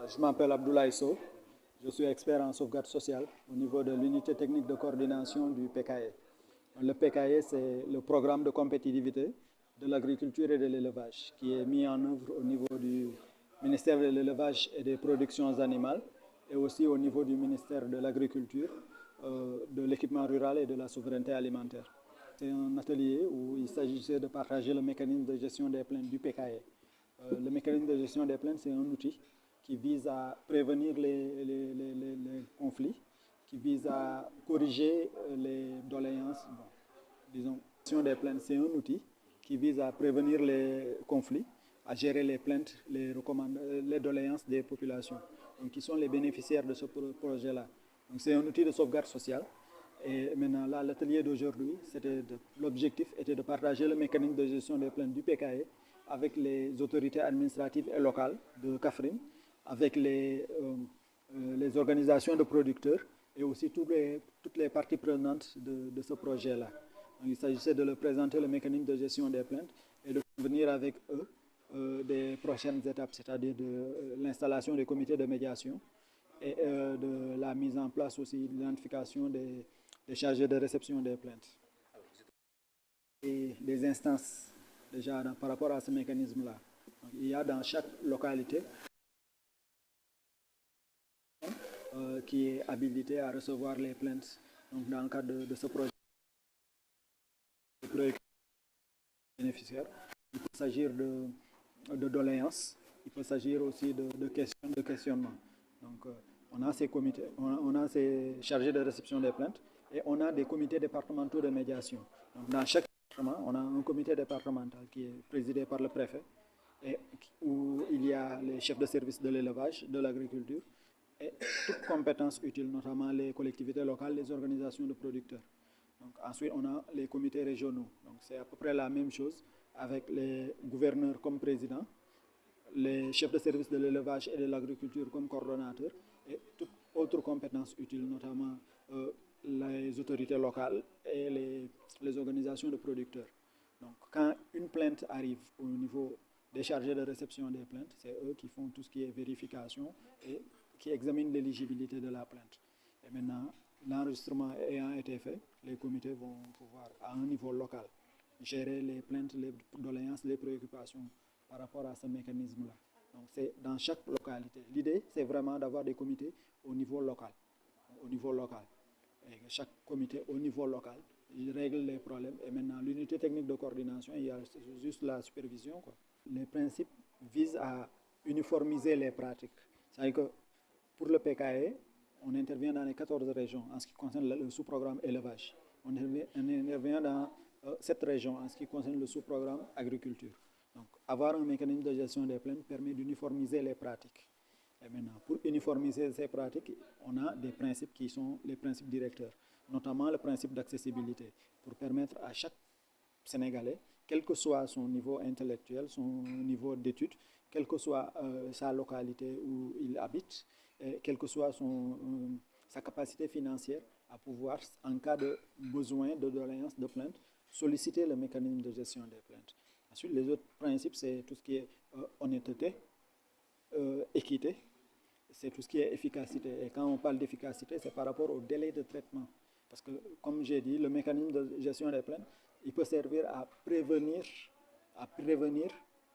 Je m'appelle Abdoulaye Sow, je suis expert en sauvegarde sociale au niveau de l'unité technique de coordination du PKE. Le PKE, c'est le programme de compétitivité de l'agriculture et de l'élevage qui est mis en œuvre au niveau du ministère de l'élevage et des productions animales et aussi au niveau du ministère de l'agriculture, de l'équipement rural et de la souveraineté alimentaire. C'est un atelier où il s'agissait de partager le mécanisme de gestion des plaintes du PKE. Le mécanisme de gestion des plaintes, c'est un outil qui vise à prévenir les conflits, qui vise à corriger les doléances. Bon, disons, la gestion des plaintes, c'est un outil qui vise à prévenir les conflits, à gérer les plaintes, les doléances des populations, donc qui sont les bénéficiaires de ce projet-là. Donc c'est un outil de sauvegarde sociale. Et maintenant, là, l'atelier d'aujourd'hui, l'objectif était de partager le mécanisme de gestion des plaintes du PKE avec les autorités administratives et locales de Kaffrine, avec les organisations de producteurs et aussi toutes les parties prenantes de ce projet-là. Il s'agissait de leur présenter le mécanisme de gestion des plaintes et de venir avec eux des prochaines étapes, c'est-à-dire de l'installation des comités de médiation et de la mise en place aussi de l'identification des chargés de réception des plaintes. Et des instances déjà par rapport à ce mécanisme-là. Il y a dans chaque localité qui est habilité à recevoir les plaintes. Donc dans le cadre de ce projet, bénéficiaires, il peut s'agir de doléances, il peut s'agir aussi de questionnement. Donc on a ces comités, on a ces chargés de réception des plaintes et on a des comités départementaux de médiation. Donc dans chaque département, on a un comité départemental qui est présidé par le préfet et où il y a les chefs de service de l'élevage, de l'agriculture et toutes compétences utiles, notamment les collectivités locales, les organisations de producteurs. Donc, ensuite, on a les comités régionaux. Donc, c'est à peu près la même chose avec les gouverneurs comme présidents, les chefs de service de l'élevage et de l'agriculture comme coordonnateurs et toutes autres compétences utiles, notamment les autorités locales et les organisations de producteurs. Donc, quand une plainte arrive au niveau des chargés de réception des plaintes, c'est eux qui font tout ce qui est vérification et qui examinent l'éligibilité de la plainte. Et maintenant, l'enregistrement ayant été fait, les comités vont pouvoir, à un niveau local, gérer les plaintes, les doléances, les préoccupations par rapport à ce mécanisme-là. Donc, c'est dans chaque localité. L'idée, c'est vraiment d'avoir des comités au niveau local. Au niveau local. Et chaque comité au niveau local, il règle les problèmes. Et maintenant, l'unité technique de coordination, il y a juste la supervision, quoi. Les principes visent à uniformiser les pratiques. C'est-à-dire que pour le PKE, on intervient dans les 14 régions en ce qui concerne le sous-programme élevage. On intervient dans 7 régions en ce qui concerne le sous-programme agriculture. Donc, avoir un mécanisme de gestion des plaintes permet d'uniformiser les pratiques. Et maintenant, pour uniformiser ces pratiques, on a des principes qui sont les principes directeurs, notamment le principe d'accessibilité, pour permettre à chaque Sénégalais, quel que soit son niveau intellectuel, son niveau d'études, quelle que soit sa localité où il habite, et quelle que soit sa capacité financière, à pouvoir, en cas de besoin, de doléance, de plainte, solliciter le mécanisme de gestion des plaintes. Ensuite, les autres principes, c'est tout ce qui est honnêteté, équité, c'est tout ce qui est efficacité. Et quand on parle d'efficacité, c'est par rapport au délai de traitement. Parce que, comme j'ai dit, le mécanisme de gestion des plaintes, il peut servir à prévenir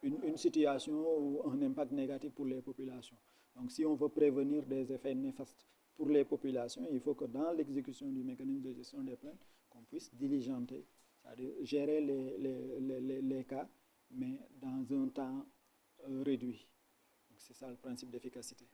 une situation ou un impact négatif pour les populations. Donc, si on veut prévenir des effets néfastes pour les populations, il faut que dans l'exécution du mécanisme de gestion des plaintes, qu'on puisse diligenter, c'est-à-dire gérer les cas, mais dans un temps réduit. C'est ça le principe d'efficacité.